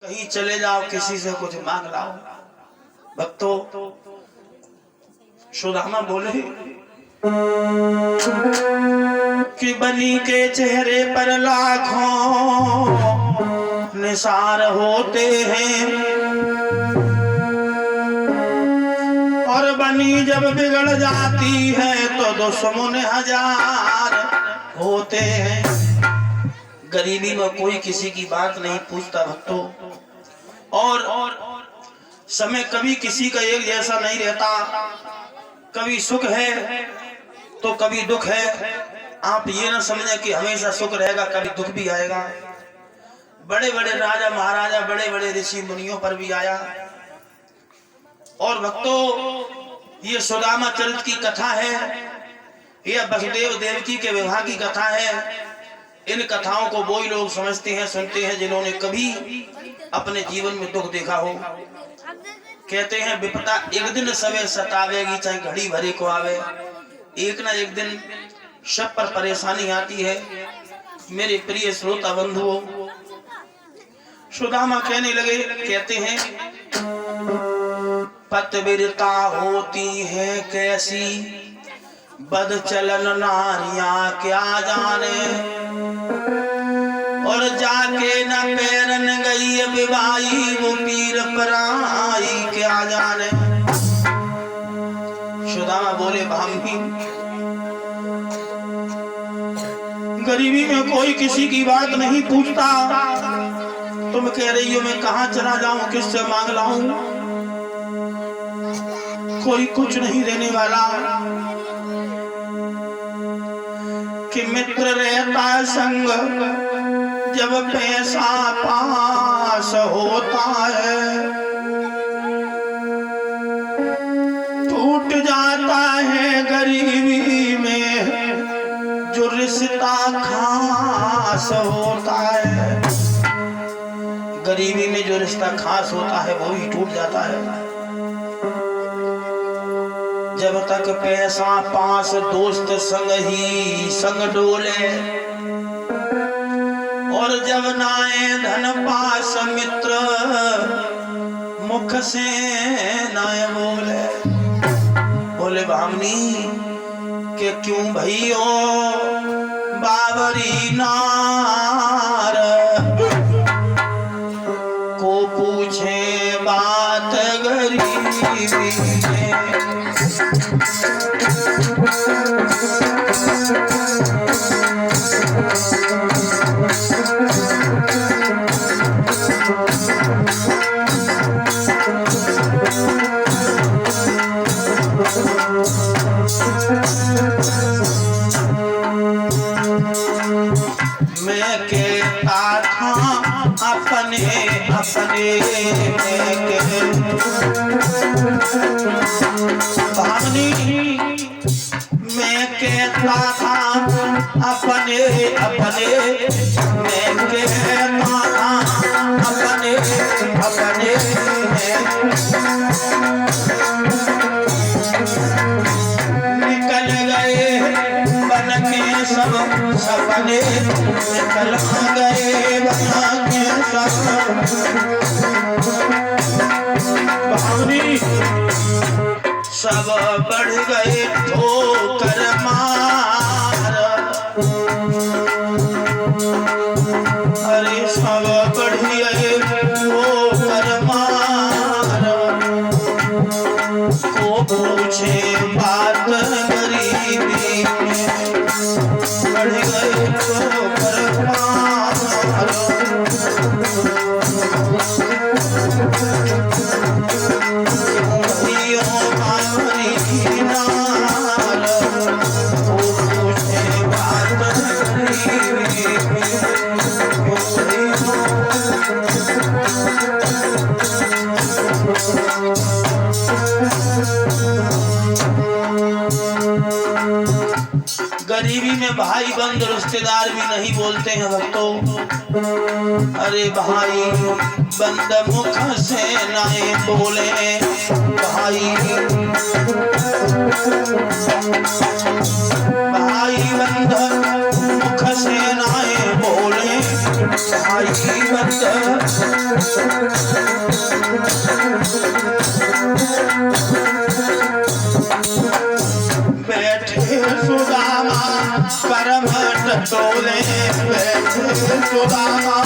कहीं चले जाओ, किसी से कुछ मांग लाओ। भक्तों, सुदामा बोले कि बनी के चेहरे पर लाखों निसार होते हैं, और बनी जब बिगड़ जाती है तो दुश्मन हजार होते हैं। गरीबी में कोई किसी की बात नहीं पूछता भक्तों, और समय कभी किसी का एक जैसा नहीं रहता। कभी सुख है तो कभी दुख है। आप ये ना समझें कि हमेशा सुख रहेगा, कभी दुख भी आएगा। बड़े बड़े राजा महाराजा, बड़े बड़े ऋषि मुनियों पर भी आया। और भक्तों, ये सुदामा चरित्र की कथा है, यह वसुदेव देवकी के विवाह की कथा है। इन कथाओं को वही लोग समझते हैं, सुनते हैं जिन्होंने कभी अपने जीवन में दुख देखा हो। कहते हैं विपदा एक दिन सवे सतावेगी, चाहे घड़ी भरी को आवे। एक ना एक दिन सब पर परेशानी आती है। मेरे प्रिय श्रोता बंधुओं, सुदामा कहने लगे, कहते हैं पतवीरता होती है कैसी, बद चलन नारियां क्या जाने। और जाके न पैरन गई विवाही, वो पीर पराई क्या जाने। सुदामा बोले भामी, गरीबी में कोई किसी की बात नहीं पूछता। तुम कह रही हो मैं कहाँ चला जाऊं, किससे मांग लाऊं, कोई कुछ नहीं देने वाला। कि मित्र रहता संग जब पैसा पास होता है, टूट जाता है गरीबी में जो रिश्ता खास होता है। गरीबी में जो रिश्ता खास होता है वो ही टूट जाता है। जब तक पैसा पास दोस्त संग ही संग डोले, और जब नाए धन पास मित्र मुख से नाए बोले। बोले भामनी के क्यों भइयो बावरी नार, को पूछे बात गरीबी में। मैं कहता था अपने अपने भावनी, मैं कहता था अपने अपने, मैं कहता था अपने अपने। निकल गए बन के सब सपने, निकल गए बन के सब भावनी। सब बढ़ गए ठोकर मार, अरे सब बढ़ गए ठोकर मार। को पूछे बात गरीबी में, बढ़ गए ठोकर मार। गरीबी में भाई बंद रिश्तेदार भी नहीं बोलते हैं भक्तों। अरे भाई बंद मुख से नहीं बोले, भाई भाई बंद मुख से नहीं बोले। भाई भक्त बैठे सुदामा परम टटोले, बैठे सुदामा